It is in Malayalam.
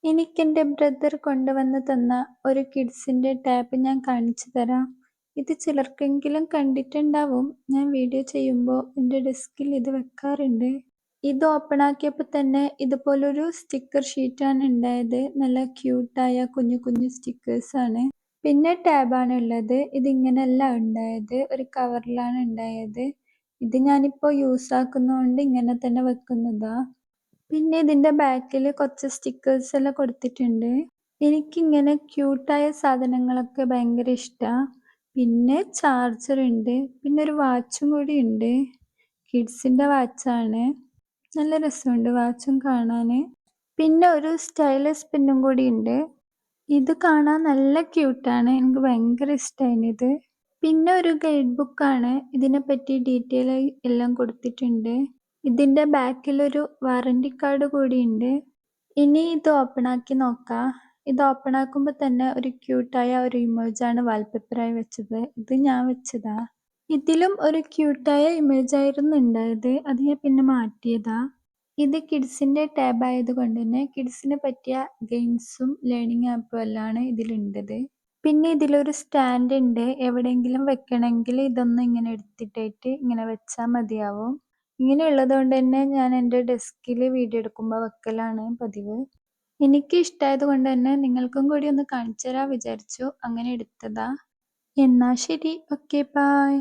എനിക്കെന്റെ ബ്രദർ കൊണ്ടുവന്ന് തന്ന ഒരു കിഡ്സിന്റെ ടാബ് ഞാൻ കാണിച്ചു തരാം. ഇത് ചിലർക്കെങ്കിലും കണ്ടിട്ടുണ്ടാവും. ഞാൻ വീഡിയോ ചെയ്യുമ്പോൾ എൻ്റെ ഡെസ്കിൽ ഇത് വെക്കാറുണ്ട്. ഇത് ഓപ്പൺ ആക്കിയപ്പോൾ തന്നെ ഇതുപോലൊരു സ്റ്റിക്കർ ഷീറ്റാണ് ഉണ്ടായത്. നല്ല ക്യൂട്ടായ കുഞ്ഞു കുഞ്ഞു സ്റ്റിക്കേഴ്സാണ്. പിന്നെ ടാബാണ് ഉള്ളത്. ഇതിങ്ങനെയല്ല ഉണ്ടായത്, ഒരു കവറിലാണ് ഉണ്ടായത്. ഇത് ഞാനിപ്പോൾ യൂസ് ആക്കുന്നതുകൊണ്ട് ഇങ്ങനെ തന്നെ വെക്കുന്നതാ. പിന്നെ ഇതിന്റെ ബാക്കിൽ കുറച്ച് സ്റ്റിക്കേഴ്സ് എല്ലാം കൊടുത്തിട്ടുണ്ട്. എനിക്കിങ്ങനെ ക്യൂട്ടായ സാധനങ്ങളൊക്കെ ഭയങ്കര ഇഷ്ടമാണ്. പിന്നെ ചാർജർ ഉണ്ട്. പിന്നെ ഒരു വാച്ചും കൂടി ഉണ്ട്. കിഡ്സിന്റെ വാച്ചാണ്. നല്ല രസമുണ്ട് വാച്ചും കാണാൻ. പിന്നെ ഒരു സ്റ്റൈലസ് പിന്നും കൂടി ഉണ്ട്. ഇത് കാണാൻ നല്ല ക്യൂട്ടാണ്. എനിക്ക് ഭയങ്കര ഇഷ്ടമായി ഇത്. പിന്നെ ഒരു ഗൈഡ് ബുക്കാണ്. ഇതിനെപ്പറ്റി ഡീറ്റെയിൽ ആയി എല്ലാം കൊടുത്തിട്ടുണ്ട്. ഇതിന്റെ ബാക്കിൽ ഒരു വാറണ്ടി കാർഡ് കൂടിയുണ്ട്. ഇനി ഇത് ഓപ്പൺ ആക്കി നോക്കാം. ഇത് ഓപ്പൺ ആക്കുമ്പോൾ തന്നെ ഒരു ക്യൂട്ടായ ഒരു ഇമേജാണ് വാൾപേപ്പറായി വെച്ചത്. ഇത് ഞാൻ വെച്ചതാ. ഇതിലും ഒരു ക്യൂട്ടായ ഇമേജ് ആയിരുന്നു ഉണ്ടായത്. അത് ഞാൻ പിന്നെ മാറ്റിയതാ. ഇത് കിഡ്സിന്റെ ടാബ് ആയതുകൊണ്ട് തന്നെ കിഡ്സിന് പറ്റിയ ഗെയിംസും ലേണിംഗ് ആപ്പും എല്ലാമാണ് ഇതിലുണ്ടത്. പിന്നെ ഇതിലൊരു സ്റ്റാൻഡ് ഉണ്ട്. എവിടെയെങ്കിലും വെക്കണമെങ്കിൽ ഇതൊന്നും ഇങ്ങനെ എടുത്തിട്ടായിട്ട് ഇങ്ങനെ വെച്ചാൽ മതിയാവും. ഇങ്ങനെയുള്ളത് കൊണ്ട് തന്നെ ഞാൻ എൻ്റെ ഡെസ്കിൽ വീഡിയോ എടുക്കുമ്പോൾ വെക്കലാണ് പതിവ്. എനിക്ക് ഇഷ്ടമായത് കൊണ്ട് തന്നെ നിങ്ങൾക്കും കൂടി ഒന്ന് കാണിച്ചു തരാൻ വിചാരിച്ചു. അങ്ങനെ എടുത്തതാ. എന്നാ ശരി, ഓക്കെ ബൈ.